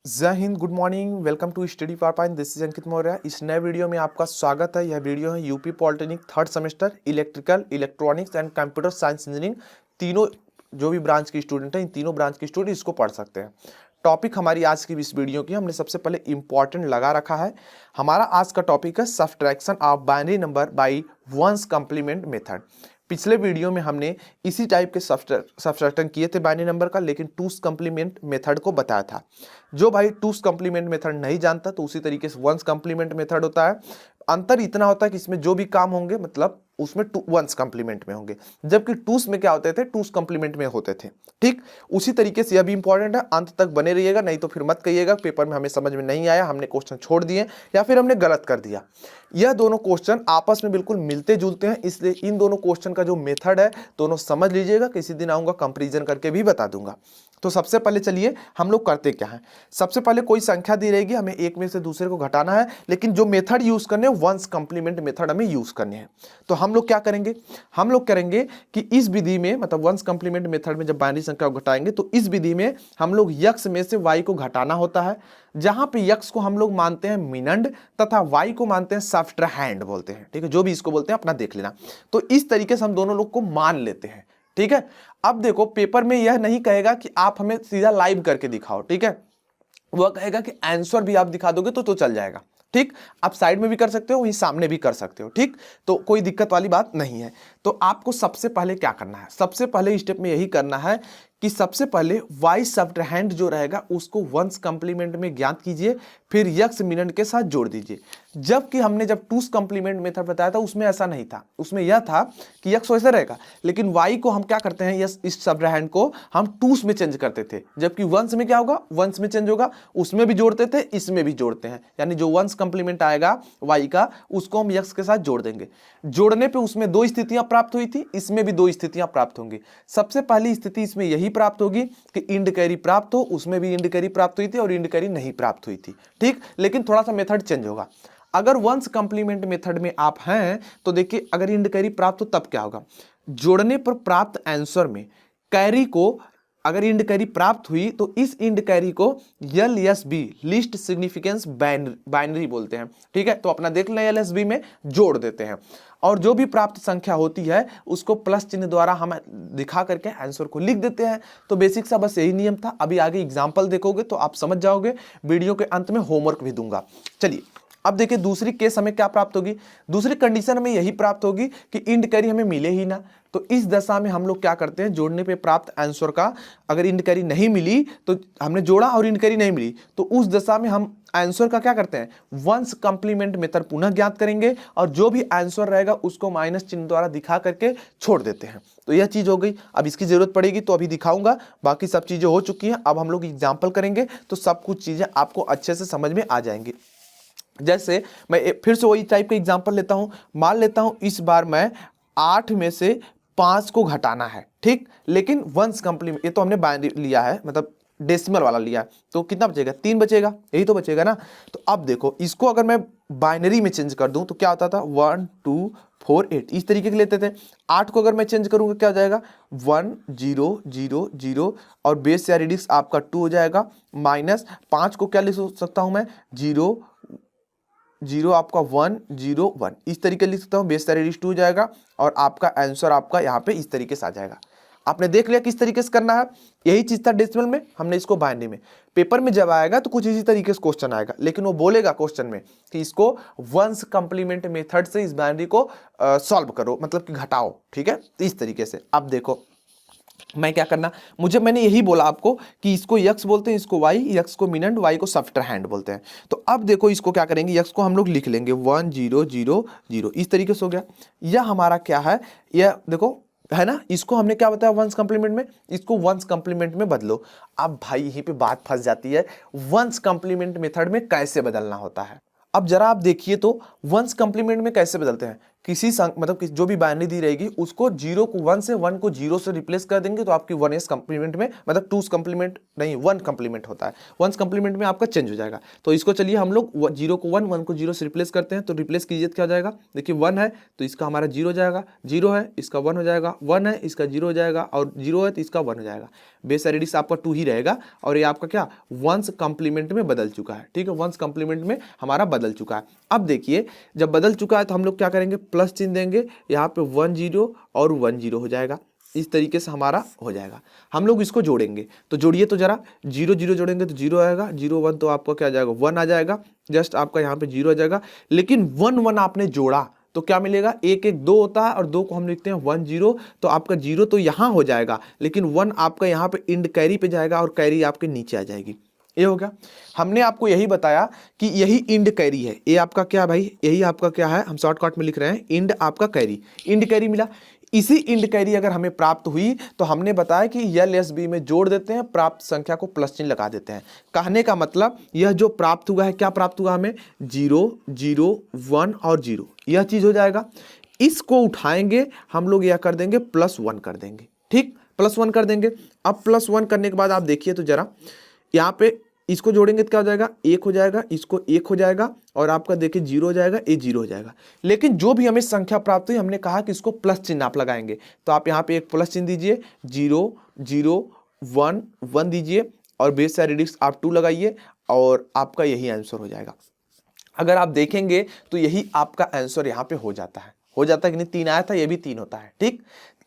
जय हिंद, good morning, welcome to study power point. This is Ankit Maurya. इस नए वीडियो में आपका स्वागत है। यह वीडियो है UP polytechnic third semester electrical, electronics and computer science engineering. तीनों जो भी ब्रांच के स्टूडेंट हैं, इन तीनों ब्रांच के स्टूडेंट इसको पढ़ सकते हैं। टॉपिक हमारी आज की इस वीडियो की हमने सबसे पहले इंपॉर्टेंट लगा रखा है। हमारा आज का टॉपिक है subtraction of binary number by one's complement method. पिछले वीडियो में हमने इसी टाइप के सब्ट्रैक्शन किए थे बाइनरी नंबर का, लेकिन टूस कॉम्प्लीमेंट मेथड को बताया था। जो भाई टूस कॉम्प्लीमेंट मेथड नहीं जानता तो उसी तरीके से वंस कॉम्प्लीमेंट मेथड होता है। अंतर इतना होता है कि इसमें जो भी काम होंगे मतलब उसमें वंस कॉम्प्लीमेंट में होंगे, जबकि टूस में क्या होते थे, टूस कॉम्प्लीमेंट में होते थे। ठीक उसी तरीके से यह भी इंपॉर्टेंट है, अंत तक बने रहिएगा, नहीं तो फिर मत कहिएगा पेपर में हमें समझ में नहीं आया, हमने क्वेश्चन छोड़ दिए या फिर हमने गलत कर दिया। यह दोनों क्वेश्चन आपस में बिल्कुल मिलते जुलते हैं, इसलिए इन दोनों क्वेश्चन का जो मेथड है दोनों समझ लीजिएगा। किसी दिन आऊंगा कंपैरिजन करके भी बता दूंगा। तो सबसे पहले चलिए हम लोग करते क्या है। सबसे पहले कोई संख्या दी रहेगी, हमें एक में से दूसरे को घटाना है, लेकिन जो मेथड यूज करने वंस कॉम्प्लीमेंट मेथड हमें यूज करने हैं। तो हम लोग क्या करेंगे, हम लोग करेंगे कि इस विधि में मतलब वंस कॉम्प्लीमेंट मेथड में जब बाइनरी संख्या को घटाएंगे तो इस विधि में हम लोग यक्स में से वाई को घटाना होता है, जहां पे यक्स को हम लोग मानते हैं मिनंड तथा वाई को मानते हैं सब्ट्रैहेंड बोलते हैं। ठीक है, जो भी इसको बोलते हैं अपना देख लेना। तो इस तरीके से हम दोनों लोग को मान लेते हैं। ठीक है, अब देखो पेपर में यह नहीं कहेगा कि आप हमें सीधा लाइव करके दिखाओ। ठीक है, वह कहेगा कि आंसर भी आप दिखा दोगे तो चल जाएगा। ठीक, आप साइड में भी कर सकते हो, वहीं सामने भी कर सकते हो। ठीक, तो कोई दिक्कत वाली बात नहीं है। तो आपको सबसे पहले क्या करना है, सबसे पहले स्टेप में यही करना है कि सबसे पहले वाई सब्ट्रैहेंड जो रहेगा उसको वंस कॉम्प्लीमेंट में ज्ञात कीजिए, फिर यक्स मिनंड के साथ जोड़ दीजिए। जबकि हमने जब टूस कॉम्प्लीमेंट मेथड बताया था उसमें ऐसा नहीं था, उसमें यह था कि यक्स वैसे रहेगा, लेकिन वाई को हम क्या करते हैं, इस सब्ट्रैहेंड को हम टूस में चेंज करते थे, जबकि वंस में क्या होगा, वंस में चेंज होगा, उसमें भी जोड़ते थे इसमें भी जोड़ते हैं। यानी जो वंस कॉम्प्लीमेंट आएगा वाई का उसको हम यक्स के साथ जोड़ देंगे। जोड़ने पे उसमें दो स्थितियां प्राप्त हुई थी, इसमें भी दो स्थितियां प्राप्त होंगी। सबसे पहली स्थिति इसमें यही प्राप्त होगी कि इंड कैरी प्राप्त हो, उसमें भी इंड कैरी प्राप्त हुई थी और इंड कैरी नहीं प्राप्त हुई थी। ठीक, लेकिन थोड़ा सा मेथड चेंज होगा। अगर वंस कॉम्प्लीमेंट मेथड में आप हैं तो देखिए, अगर इंड कैरी प्राप्त हो तब क्या होगा, जोड़ने पर प्राप्त आंसर में कैरी को अगर इंड कैरी प्राप्त हुई तो इस इंड कैरी को LSB लिस्ट सिग्निफिकेंस बाइनरी बोलते हैं। ठीक है, तो अपना देख लें LSB में जोड़ देते हैं और जो भी प्राप्त संख्या होती है उसको प्लस चिन्ह द्वारा हम दिखा करके आंसर को लिख देते हैं। तो बेसिक सा बस यही नियम था। अभी आगे एग्जाम्पल देखोगे तो आप समझ जाओगे, वीडियो के अंत में होमवर्क भी दूंगा। चलिए अब देखिए दूसरी केस हमें क्या प्राप्त होगी, दूसरी कंडीशन हमें यही प्राप्त होगी कि इंड कैरी हमें मिले ही ना। तो इस दशा में हम लोग क्या करते हैं, जोड़ने पे प्राप्त आंसर का अगर इंड कैरी नहीं मिली तो हमने जोड़ा और इंड कैरी नहीं मिली तो उस दशा में हम आंसर का क्या करते हैं, वंस कॉम्प्लीमेंट मेथड पुनः ज्ञात करेंगे और जो भी आंसर रहेगा उसको माइनस चिन्ह द्वारा दिखा करके छोड़ देते हैं। तो यह चीज हो गई। अब इसकी जरूरत पड़ेगी तो अभी दिखाऊंगा, बाकी सब चीजें हो चुकी हैं। अब हम लोग एग्जाम्पल करेंगे तो सब कुछ चीजें आपको अच्छे से समझ में आ जाएंगी। जैसे मैं फिर से वही टाइप का एग्जांपल लेता हूं, मान लेता हूं इस बार मैं 8 में से 5 को घटाना है। ठीक, लेकिन वंस कॉम्प्लीमेंट, ये तो हमने बाइनरी लिया है मतलब डेसिमल वाला लिया है, तो कितना बचेगा, 3 बचेगा, यही तो बचेगा ना। तो अब देखो इसको अगर मैं बाइनरी में चेंज कर दूं तो क्या होता था, 1 2 4 8 इस तरीके के लेते थे। 8 को अगर मैं चेंज करूंगा क्या हो जाएगा, 1 0 0 0 और बेस या रेडिक्स आपका 2 हो जाएगा, माइनस 5 को क्या लिख सकता हूं मैं, 0 0 आपका 1 0 1 इस तरीके लिख सकता हूँ, बेस रेडिक्स 2 हो जाएगा और आपका आंसर आपका यहाँ पे इस तरीके से आ जाएगा। आपने देख लिया किस तरीके से करना है। यही चीज था डेसिमल में, हमने इसको बाइनरी में। पेपर में जब आएगा तो कुछ इसी तरीके से क्वेश्चन आएगा, लेकिन वो बोलेगा क्वेश्चन में कि इसको वंस कॉम्प्लीमेंट मेथड से इस बाइनरी को सॉल्व करो, मतलब कि घटाओ। ठीक है, तो इस तरीके से अब देखो मैं क्या करना, मैंने यही बोला आपको कि इसको यक्स बोलते हैं, इसको वाई, यक्स को मिनंड, वाई को सब्ट्रैहेंड बोलते हैं। तो अब देखो इसको क्या करेंगे, यक्स को हम लोग लिख लेंगे 1 0 0 0 इस तरीके से हो गया। यह हमारा क्या है, यह देखो है ना, इसको हमने क्या बताया वंस कॉम्प्लीमेंट में, इसको वंस कॉम्प्लीमेंट में बदलो। अब भाई यहीं पे बात फंस जाती है, वंस कॉम्प्लीमेंट मेथड में कैसे बदलना होता है। अब जरा आप देखिए तो वंस कॉम्प्लीमेंट में कैसे बदलते हैं। मतलब जो भी बाइनरी दी रहेगी उसको 0 को 1 से, 1 को 0 से रिप्लेस कर देंगे तो आपकी 1s कंप्लीमेंट में, मतलब 2s कंप्लीमेंट नहीं 1 कंप्लीमेंट होता है, 1s कंप्लीमेंट में आपका चेंज हो जाएगा। तो इसको चलिए हम लोग 0 को 1, 1 को 0 से रिप्लेस करते हैं। तो रिप्लेस कीजिए तो क्या हो जाएगा, देखिए 1 है तो इसका हमारा 0 हो जाएगा, 0 है इसका 1 हो जाएगा, 1 है इसका 0 हो जाएगा, और 0 है तो इसका 1 हो जाएगा। बेस एडिक्स आपका 2 ही रहेगा और ये आपका क्या 1s कंप्लीमेंट में बदल चुका है। ठीक है, 1s कंप्लीमेंट में हमारा बदल चुका है। अब देखिए जब बदल चुका है तो हम लोग क्या करेंगे, प्लस चिन्ह देंगे, यहाँ पे 1 0 और 1 0 हो जाएगा। इस तरीके से हमारा हो जाएगा। हम लोग इसको जोड़ेंगे तो जोड़िए तो जरा, 0 0 जोड़ेंगे तो 0 आएगा, 0 1 तो आपका क्या आ जाएगा 1 आ जाएगा, जस्ट आपका यहाँ पे 0 आ जाएगा। लेकिन 1 1 आपने जोड़ा तो क्या मिलेगा, 1 1 2 होता है और 2 को हम लिखते हैं 1 0, तो आपका 0 तो यहाँ हो जाएगा लेकिन 1 आपका यहाँ पे इंड कैरी पे जाएगा और कैरी आपके नीचे आ जाएगी। ये हो गया। हमने आपको यही बताया कि यही इंड कैरी है, ये आपका क्या भाई, यही आपका क्या है, हम शॉर्टकट में लिख रहे हैं इंड आपका कैरी, इंड कैरी मिला। इसी इंड कैरी अगर हमें प्राप्त हुई तो हमने बताया कि LSB में जोड़ देते हैं, प्राप्त संख्या को प्लस चिन्ह लगा देते हैं। कहने का मतलब यह जो प्राप्त हुआ है, क्या प्राप्त हुआ हमें, 0 0 1 और 0, यह चीज हो जाएगा। इसको उठाएंगे हम लोग, यह कर देंगे +1 कर देंगे। ठीक, +1 कर देंगे। अब +1 करने के बाद आप देखिए तो जरा यहाँ पे इसको जोड़ेंगे तो क्या हो जाएगा, 1 हो जाएगा, इसको 1 हो जाएगा और आपका देखिए 0 हो जाएगा, ये 0 हो जाएगा। लेकिन जो भी हमें संख्या प्राप्त हुई हमने कहा कि इसको प्लस चिन्ह आप लगाएंगे, तो आप यहाँ पे एक प्लस चिन्ह दीजिए, 0 0 1 1 दीजिए और बेस या रेडिक्स आप 2 लगाइए और आपका यही आंसर हो जाएगा। अगर आप देखेंगे तो यही आपका आंसर यहाँ पे हो जाता है कि नहीं, 3 आया था, ये भी 3 होता है। ठीक,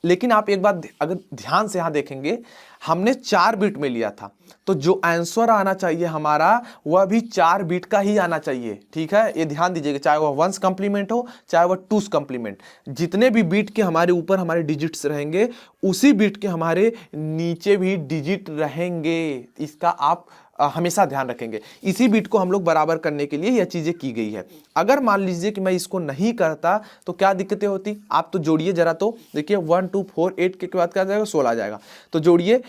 लेकिन आप एक बात अगर ध्यान से यहाँ देखेंगे, हमने 4 बिट में लिया था तो जो आंसर आना चाहिए हमारा वह भी 4 बिट का ही आना चाहिए। ठीक है, ये ध्यान दीजिएगा, चाहे वह 1s कंप्लीमेंट हो चाहे वह 2s कंप्लीमेंट, जितने भी बिट के हमारे ऊपर हमारे डिजिट्स रहेंगे उसी बिट के हमारे नीचे भी डिजिट रहेंगे। इसका आप हमेशा ध्यान रखेंगे। इसी बिट को हम लोग बराबर करने के लिए यह चीजें की गई है। अगर मान लीजिए कि मैं इसको नहीं करता तो क्या दिक्कतें होती, आप तो जोड़िए जरा, तो देखिए 1 2 4 8 के बाद क्या आ जाएगा, 16 आ जाएगा। तो जोड़िए,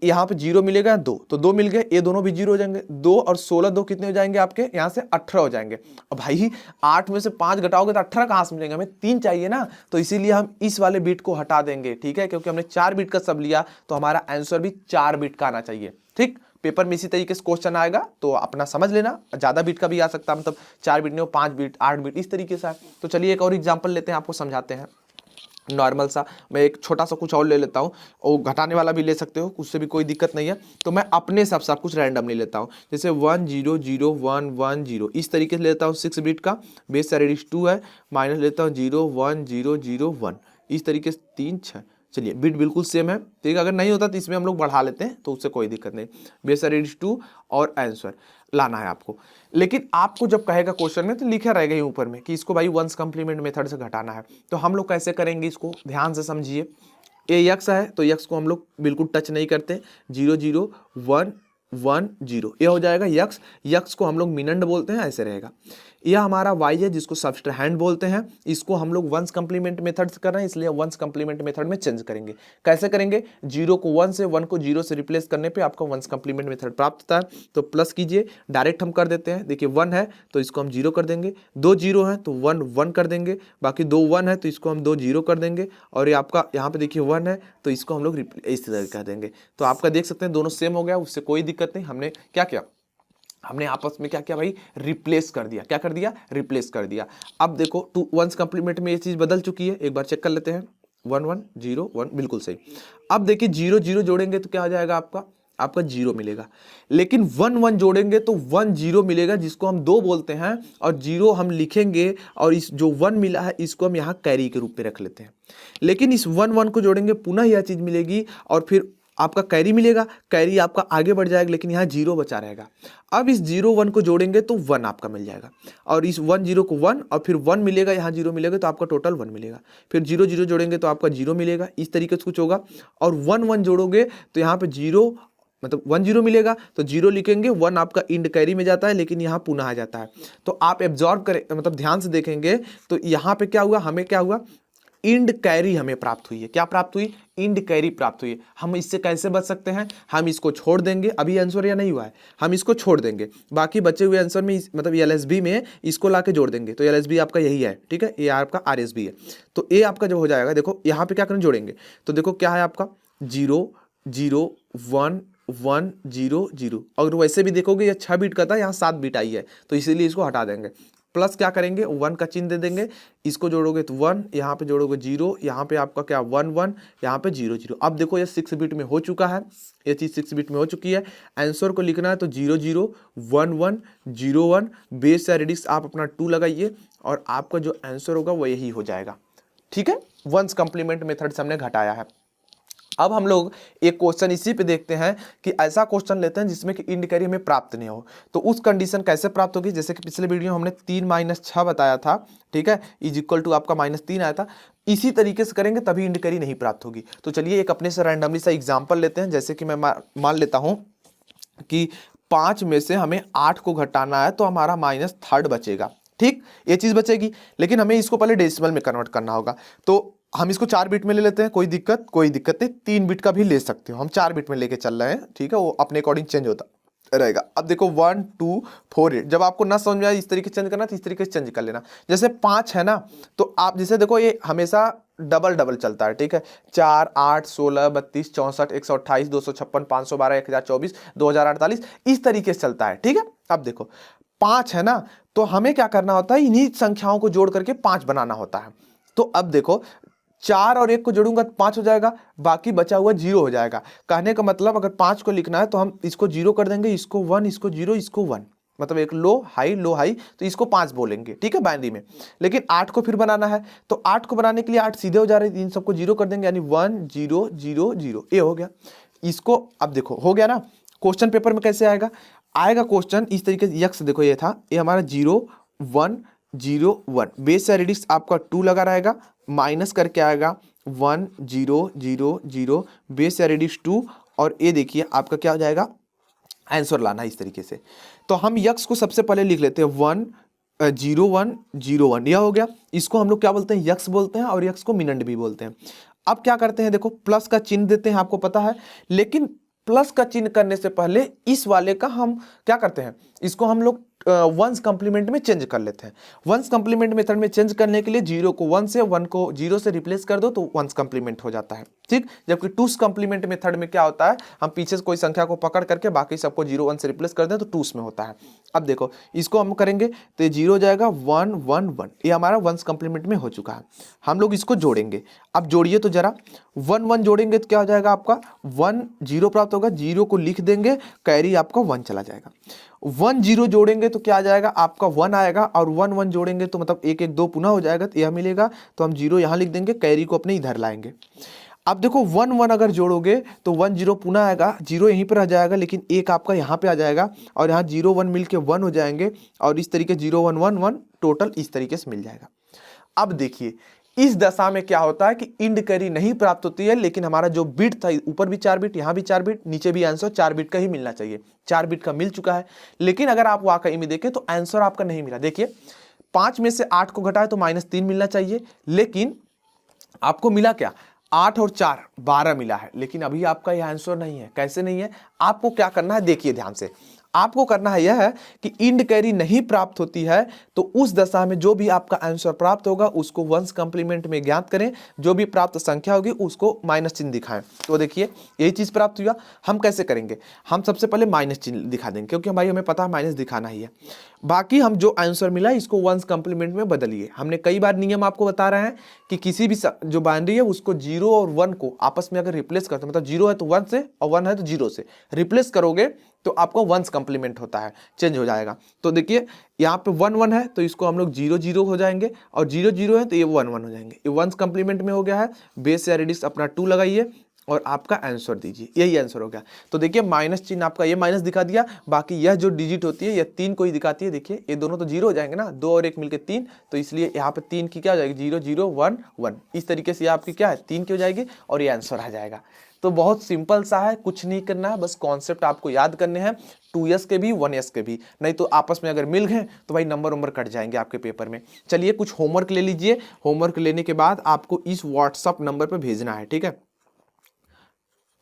यहाँ पे 0 मिलेगा 2, तो 2 मिल गए, ये दोनों भी 0 हो जाएंगे, 2 और 16 2 कितने हो जाएंगे आपके, यहाँ से 18 हो जाएंगे। अब भाई 8 में से 5 घटाओगे तो 18 कहाँ से मिलेंगे, हमें 3 चाहिए ना, तो इसीलिए हम इस वाले बिट को हटा देंगे। ठीक है, क्योंकि हमने 4 बिट का सब लिया तो हमारा आंसर भी 4 बिट का आना चाहिए। ठीक, पेपर में इसी तरीके से क्वेश्चन आएगा तो अपना समझ लेना, ज्यादा बिट का भी आ सकता है, मतलब 4 बिट नहीं हो, 5 बिट 8 बिट इस तरीके से है। तो चलिए एक और एग्जांपल लेते हैं, आपको समझाते हैं नॉर्मल सा। मैं एक छोटा सा कुछ और ले लेता हूँ, और घटाने वाला भी ले सकते हो, उससे भी कोई दिक्कत नहीं है। तो मैं अपने हिसाब से कुछ रैंडम ले लेता हूँ, जैसे 1 0 0 1 1 0 इस तरीके से लेता हूँ। 6 बिट का बेस रेडिक्स 2 है, माइनस लेता हूँ 0 1 0 0 1 इस तरीके से 3 6। चलिए बिट बिल्कुल सेम है। ठीक है, अगर नहीं होता तो इसमें हम लोग बढ़ा लेते हैं, तो उससे कोई दिक्कत नहीं। बेस रेडिक्स 2 और आंसर लाना है आपको। लेकिन आपको जब कहेगा क्वेश्चन में तो लिखा रहेगा ही ऊपर में कि इसको भाई 1s कंप्लीमेंट मेथड से घटाना है। तो हम लोग कैसे करेंगे, इसको ध्यान से समझिए। ये यक्स है तो यक्स को हम लोग बिल्कुल टच नहीं करते, 0 0 1 1 0 ये हो जाएगा यक्स। यक्स को हम लोग मिनंड बोलते हैं, ऐसे रहेगा। यह हमारा वाई है जिसको सब्सट्रैंड बोलते हैं, इसको हम लोग 1s कंप्लीमेंट मेथड से कर रहे हैं इसलिए 1s कंप्लीमेंट मेथड में चेंज करेंगे। कैसे करेंगे, 0 को 1 से, 1 को 0 से रिप्लेस करने पे आपको 1s कंप्लीमेंट मेथड प्राप्त होता है। तो प्लस कीजिए, डायरेक्ट हम कर देते हैं। देखिए 1 है तो इसको हम 0 कर देंगे, 2 0 है तो 1 1 कर देंगे, बाकी 2 1 है तो इसको हम 2 0 कर देंगे, और ये आपका यहाँ पे देखिए 1 है तो इसको हम लोग इस तरह कर देंगे। तो आपका देख सकते हैं दोनों सेम हो गया, उससे कोई दिक्कत नहीं। हमने क्या किया, हमने आपस में क्या किया भाई, रिप्लेस कर दिया। क्या कर दिया, रिप्लेस कर दिया। अब देखो 1s कंप्लीमेंट में ये चीज बदल चुकी है, एक बार चेक कर लेते हैं। 1 1 0 1 बिल्कुल सही। अब देखिए 0 0 जोड़ेंगे तो क्या आ जाएगा आपका 0 मिलेगा। लेकिन 1 1 जोड़ेंगे तो 1 0 मिलेगा, जिसको हम 2 बोलते हैं, और 0 हम लिखेंगे और इस जो 1 मिला है इसको हम यहाँ कैरी के रूप में रख लेते हैं। लेकिन इस 1 1 को जोड़ेंगे पुनः यह चीज मिलेगी और फिर आपका कैरी मिलेगा, कैरी आपका आगे बढ़ जाएगा लेकिन यहाँ 0 बचा रहेगा। अब इस 0 1 को जोड़ेंगे तो 1 आपका मिल जाएगा, और इस 1 0 को 1 और फिर 1 मिलेगा, यहाँ 0 मिलेगा तो आपका टोटल 1 मिलेगा। फिर 0 0 जोड़ेंगे तो आपका 0 मिलेगा, इस तरीके से कुछ होगा। और 1 1 जोड़ोगे तो यहाँ पे 0 मतलब 1 0 मिलेगा तो 0 लिखेंगे, 1 आपका इंड कैरी में जाता है लेकिन यहाँ पुनः आ जाता है। तो आप एब्जॉर्ब करें, मतलब ध्यान से देखेंगे तो यहाँ पे क्या हुआ, हमें क्या हुआ, इंड कैरी हमें प्राप्त हुई है। क्या प्राप्त हुई? इंड कैरी प्राप्त हुई है। हम इससे कैसे बच सकते हैं? हम इसको छोड़ देंगे, अभी आंसर या नहीं हुआ है, हम इसको छोड़ देंगे, बाकी बचे हुए आंसर में मतलब एलएसबी में इसको लाके जोड़ देंगे, तो एलएसबी आपका यही है, ठीक है, ये आपका आरएसबी है। तो ए आपका जो हो जाएगा, देखो यहाँ पे क्या करें, जोड़ेंगे, तो देखो क्या है आपका 0 0 1 1 0 0। अगर वैसे भी देखोगे ये 6 बीट का था, यहाँ 7 बीट आई है, तो इसीलिए इसको हटा देंगे। प्लस क्या करेंगे, 1 का चिन्ह दे देंगे, इसको जोड़ोगे तो 1, यहाँ पे जोड़ोगे 0, यहाँ पे आपका क्या 1 1, यहाँ पे 0 0। अब देखो ये 6 बिट में हो चुका है, ये चीज़ 6 बिट में हो चुकी है। आंसर को लिखना है तो 0 0 1 1 0 1, बेस या रेडिक्स आप अपना 2 लगाइए और आपका जो आंसर होगा वो यही हो जाएगा, ठीक है। वंस कंप्लीमेंट मेथड से हमने घटाया है। अब हम लोग एक क्वेश्चन इसी पे देखते हैं कि ऐसा क्वेश्चन लेते हैं जिसमें कि इंड कैरी हमें प्राप्त नहीं हो, तो उस कंडीशन कैसे प्राप्त होगी। जैसे कि पिछले वीडियो हमने 3 - 6 बताया था, ठीक है, इज इक्वल टू आपका -3 आया था। इसी तरीके से करेंगे तभी इंड कैरी नहीं प्राप्त होगी। तो चलिए एक अपने से रैंडमली सा एग्जाम्पल लेते हैं। जैसे कि मैं मान लेता हूँ कि 5 में से हमें 8 को घटाना है, तो हमारा -3 बचेगा, ठीक, ये चीज़ बचेगी। लेकिन हमें इसको पहले डेसिमल में कन्वर्ट करना होगा, तो हम इसको 4 बिट में ले लेते हैं, कोई दिक्कत नहीं, 3 बिट का भी ले सकते हो, हम 4 बिट में लेके चल रहे हैं, ठीक है, वो अपने अकॉर्डिंग चेंज होता रहेगा। अब देखो 1 2 4 8, जब आपको ना समझ में आए इस तरीके से चेंज करना तो इस तरीके से चेंज कर लेना। जैसे 5 है ना, तो आप जैसे देखो ये हमेशा डबल चलता है, ठीक है, 4 8 16 32 64 128 256 512 1024 2048 इस तरीके से चलता है, ठीक है। अब देखो 5 है ना, तो हमें क्या करना होता है, इन्हीं संख्याओं को जोड़ करके 5 बनाना होता है। तो अब देखो 4 और 1 को जोड़ूंगा तो 5 हो जाएगा, बाकी बचा हुआ 0 हो जाएगा। कहने का मतलब अगर 5 को लिखना है तो हम इसको 0 कर देंगे, इसको 1, इसको 0, इसको 1, मतलब एक लो हाई, तो इसको 5 बोलेंगे, ठीक है, बाइनरी में। लेकिन 8 को फिर बनाना है, तो 8 को बनाने के लिए 8 सीधे हो जा रहे हैं, इन सबको 0 कर देंगे, यानी 1 0 0 0, ये हो गया। इसको अब देखो हो गया ना। क्वेश्चन पेपर में कैसे आएगा क्वेश्चन इस तरीके से, यक्स देखो ये था, ये हमारा 0 1 0 1, बेस या रेडिक्स आपका 2 लगा रहेगा, माइनस करके आएगा 1 0 0 0, बेस या रेडिक्स 2, और ये देखिए आपका क्या हो जाएगा, आंसर लाना इस तरीके से। तो हम यक्स को सबसे पहले लिख लेते हैं 1 0 1 0 1, यह हो गया। इसको हम लोग क्या बोलते हैं, यक्स बोलते हैं, और यक्स को मिनट भी बोलते हैं। अब क्या करते हैं, देखो प्लस का चिन्ह देते हैं, आपको पता है, लेकिन प्लस का चिन्ह करने से पहले इस वाले का हम क्या करते हैं, इसको हम लोग वंस कंप्लीमेंट में चेंज कर लेते हैं। वंस कंप्लीमेंट मेथड में चेंज करने के लिए 0 को 1 से, 1 को 0 से रिप्लेस कर दो तो वंस कंप्लीमेंट हो जाता है, ठीक। जबकि टूस कंप्लीमेंट मेथड में क्या होता है, हम पीछे से कोई संख्या को पकड़ करके बाकी सबको 0 1 से रिप्लेस कर दें तो टूस में होता है। अब देखो इसको हम करेंगे तो ये 0 हो जाएगा, 1 1 1, ये हमारा वंस कंप्लीमेंट में हो चुका है। हम लोग इसको जोड़ेंगे, अब जोड़िए तो जरा, 1 1 जोड़ेंगे तो क्या हो जाएगा आपका 1 0 प्राप्त होगा, 0 को लिख देंगे, कैरी आपका 1 चला जाएगा। 1 0 जोड़ेंगे तो क्या आ जाएगा आपका 1 आएगा, और 1 1 जोड़ेंगे तो मतलब 1 1 2 पुनः हो जाएगा, तो यह मिलेगा, तो हम 0 यहाँ लिख देंगे, कैरी को अपने इधर लाएंगे। अब देखो 1 1 अगर जोड़ोगे तो 1 0 पुनः आएगा, 0 यहीं पर आ जाएगा, लेकिन 1 आपका यहाँ पे आ जाएगा, और यहाँ 0 1 मिलके 1 हो जाएंगे, और इस तरीके 0 1 1 1 टोटल इस तरीके से मिल जाएगा। अब देखिए इस दशा में क्या होता है कि इंड कैरी नहीं प्राप्त होती है, लेकिन हमारा जो बिट था, ऊपर भी 4 बिट, यहाँ भी 4 बिट, नीचे भी आंसर 4 बिट का ही मिलना चाहिए, 4 बिट का मिल चुका है। लेकिन अगर आप वाकई में देखें तो आंसर आपका नहीं मिला। देखिए 5 में से 8 को घटाए तो -3 मिलना चाहिए, लेकिन आपको मिला क्या, 8 और 4 12 मिला है, लेकिन अभी आपका यह आंसर नहीं है। कैसे नहीं है, आपको क्या करना है, देखिए ध्यान से, आपको करना है यह है कि इंड कैरी नहीं प्राप्त होती है, तो उस दशा में जो भी आपका आंसर प्राप्त होगा उसको वंस कंप्लीमेंट में ज्ञात करें, जो भी प्राप्त संख्या होगी उसको माइनस चिन्ह दिखाएं। तो देखिए यही चीज प्राप्त हुआ। हम कैसे करेंगे, हम सबसे पहले माइनस चिन्ह दिखा देंगे, क्योंकि भाई हमें पता है माइनस दिखाना ही है। बाकी हम जो आंसर मिला इसको वंस कंप्लीमेंट में बदलिए। हमने कई बार नियम आपको बता रहे हैं कि किसी भी जो बाइनरी है उसको 0 और 1 को आपस में अगर रिप्लेस करते हैं, मतलब 0 है तो 1 से और 1 है तो 0 से रिप्लेस करोगे तो आपको वंस कंप्लीमेंट होता है, चेंज हो जाएगा। तो देखिए यहाँ पे 1 1 है तो इसको हम लोग 0 0 हो जाएंगे, और 0 0 है तो ये 1 1 हो जाएंगे। ये वंस कंप्लीमेंट में हो गया है। बेस या रेडिक्स अपना 2 लगाइए और आपका आंसर दीजिए, यही आंसर हो गया। तो देखिए माइनस चिन्ह आपका ये माइनस दिखा दिया, बाकी यह जो डिजिट होती है यह 3 को ही दिखाती है। देखिए ये दोनों तो 0 हो जाएंगे ना, 2 और 1 मिलकर 3, तो इसलिए यहाँ पे 3 की क्या हो जाएगी, 0 0 1 1, इस तरीके से आपकी क्या है 3 की हो जाएगी और ये आंसर आ जाएगा। तो बहुत सिंपल सा है, कुछ नहीं करना है, बस कॉन्सेप्ट आपको याद करने हैं, 2s के भी 1s के भी, नहीं तो आपस में अगर मिल गए तो भाई नंबर कट जाएंगे आपके पेपर में। चलिए कुछ होमवर्क ले लीजिए, होमवर्क लेने के बाद आपको इस व्हाट्सअप नंबर पर भेजना है, ठीक है,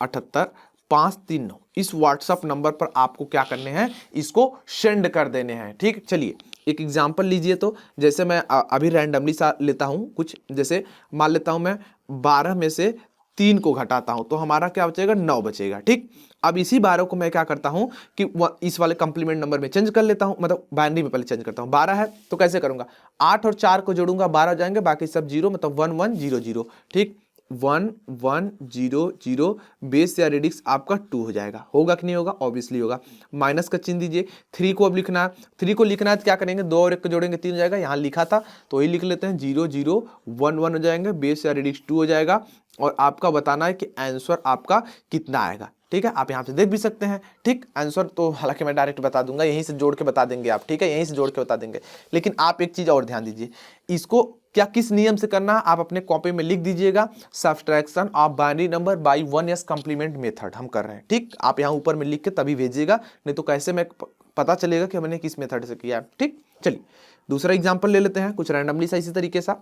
78539, इस व्हाट्सअप नंबर पर आपको क्या करने हैं, इसको सेंड कर देने हैं, ठीक। चलिए एक एग्जांपल लीजिए, तो जैसे मैं अभी रैंडमली सा लेता हूं कुछ, जैसे मान लेता हूं मैं 12 में से 3 को घटाता हूं तो हमारा क्या बचेगा, 9 बचेगा, ठीक। अब इसी 12 को मैं क्या करता हूं कि इस वाले कंप्लीमेंट नंबर में चेंज कर लेता हूं, मतलब बाइनरी में पहले चेंज करता हूं। 12 है तो कैसे करूंगा, 8 और 4 को जोड़ूंगा 12 हो जाएंगे, बाकी सब 0, मतलब 1 1 0 0, ठीक। 1 1 0 0, बेस या रेडिक्स आपका 2 हो जाएगा, होगा कि नहीं होगा, ऑब्वियसली होगा। माइनस का चिन्ह दीजिए, 3 को अब लिखना है, 3 को लिखना है तो क्या करेंगे, 2 और 1 को जोड़ेंगे 3 हो जाएगा, यहाँ लिखा था तो वही लिख लेते हैं, 0 0 1 1 हो जाएंगे, बेस या रेडिक्स 2 हो जाएगा, और आपका बताना है कि आंसर आपका कितना आएगा, ठीक है। आप यहाँ से देख भी सकते हैं, ठीक। आंसर तो हालांकि मैं डायरेक्ट बता दूंगा, यहीं से जोड़ के बता देंगे आप, ठीक है, यहीं से जोड़ के बता देंगे, लेकिन आप एक चीज और ध्यान दीजिए, इसको क्या किस नियम से करना है आप अपने कॉपी में लिख दीजिएगा, subtraction of binary number by 1s complement method हम कर रहे हैं, ठीक। आप यहाँ ऊपर में लिख के तभी भेजिएगा, नहीं तो कैसे मैं पता चलेगा कि मैंने किस मेथड से किया है, ठीक। चलिए दूसरा एग्जाम्पल ले लेते हैं कुछ रैंडमली सा इसी तरीके सा,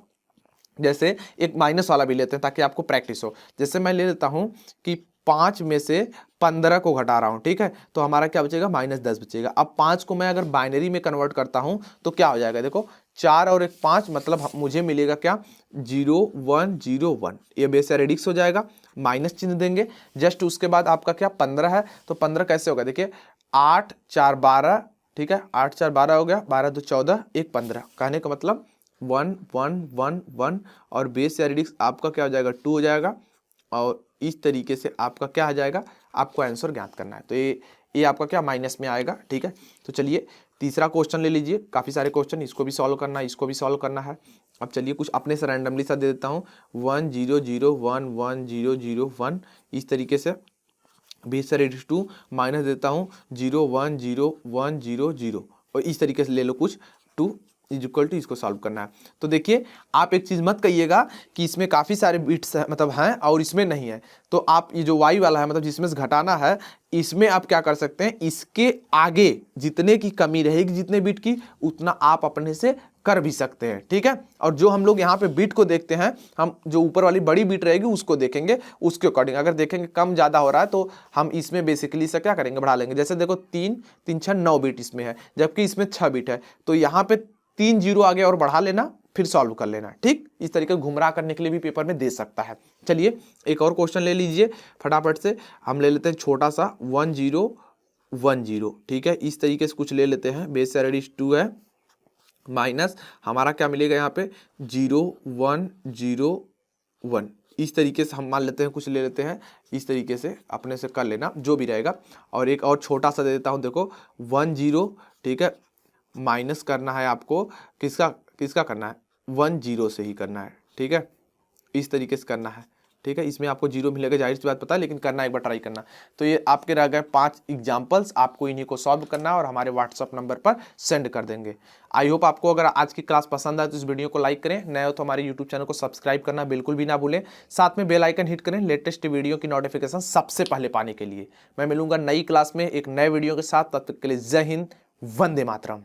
जैसे एक माइनस वाला भी लेते हैं ताकि आपको प्रैक्टिस हो। जैसे मैं ले लेता हूं कि 5 में से 15 को घटा रहा हूं, ठीक है, तो हमारा क्या बचेगा, -10 बचेगा। अब 5 को मैं अगर बाइनरी में कन्वर्ट करता हूं तो क्या हो जाएगा, देखो 4 और 1 5, मतलब मुझे मिलेगा क्या, 0 1 0 1, ये बेस या रेडिक्स हो जाएगा, माइनस चिन्ह देंगे। जस्ट उसके बाद आपका क्या 15 है, तो 15 कैसे होगा, देखिए 8 4 12, ठीक है, 8 4 12 हो गया, 12 2 14, 1 15, कहने का मतलब 1 1 1 1, और बेस या रेडिक्स आपका क्या हो जाएगा, 2 हो जाएगा, और इस तरीके से आपका क्या आ जाएगा, आपको आंसर ज्ञात करना है, तो ये आपका क्या माइनस में आएगा, ठीक है। तो चलिए तीसरा क्वेश्चन ले लीजिए, काफ़ी सारे क्वेश्चन, इसको भी सॉल्व करना है, इसको भी सॉल्व करना है। अब चलिए कुछ अपने से रैंडमली सा दे देता हूँ, 1 0 0 1 1 0 0 1, इस तरीके से बेस या रेडिक्स 2, माइनस देता हूँ 0 1 0 1 0 0, और इस तरीके से ले लो कुछ 2 इज इक्वल टू, इसको सॉल्व करना है। तो देखिए आप एक चीज मत कहिएगा कि इसमें काफी सारे बिट्स है, मतलब हैं और इसमें नहीं है, तो आप ये जो y वाला है, मतलब जिसमें से घटाना है, इसमें आप क्या कर सकते हैं, इसके आगे जितने की कमी रहेगी, जितने बिट की, उतना आप अपने से कर भी सकते हैं, ठीक है। और जो हम लोग यहाँ पे बिट को देखते हैं, हम जो ऊपर वाली बड़ी बिट रहेगी उसको देखेंगे, उसके अकॉर्डिंग अगर देखेंगे कम ज़्यादा हो रहा है तो हम इसमें बेसिकली से क्या करेंगे, बढ़ा लेंगे। जैसे देखो 3 3 6 9 बिट इसमें है, जबकि इसमें 6 बिट है, तो यहाँ पे 3 0 आगे और बढ़ा लेना, फिर सॉल्व कर लेना, ठीक। इस तरीके घुमरा करने के लिए भी पेपर में दे सकता है। चलिए एक और क्वेश्चन ले लीजिए फटाफट से, हम ले लेते हैं छोटा सा 1 0 1 0, ठीक है, इस तरीके से कुछ ले लेते हैं, बेस या रेडिक्स 2 है, माइनस हमारा क्या मिलेगा यहाँ पे 0 1 0 1, इस तरीके से हम मान लेते हैं, कुछ ले लेते हैं, इस तरीके से अपने से कर लेना जो भी रहेगा। और एक और छोटा सा दे देता हूँ, देखो 1 0, ठीक है, माइनस करना है आपको, किसका किसका करना है, 1 0 से ही करना है, ठीक है, इस तरीके से करना है, ठीक है। इसमें आपको 0 मिलेगा, जाहिर सी बात पता है, लेकिन करना एक बार ट्राई करना। तो ये आपके रह गए 5 एग्जाम्पल्स, आपको इन्हीं को सॉल्व करना है और हमारे व्हाट्सअप नंबर पर सेंड कर देंगे। आई होप आपको अगर आज की क्लास पसंद आए तो इस वीडियो को लाइक करें, नए हो तो हमारे यूट्यूब चैनल को सब्सक्राइब करना बिल्कुल भी ना भूलें, साथ में बेल आइकन हिट करें लेटेस्ट वीडियो की नोटिफिकेशन सबसे पहले पाने के लिए। मैं मिलूंगा नई क्लास में एक नए वीडियो के साथ, तब तक के लिए जय हिंद, वंदे मातरम।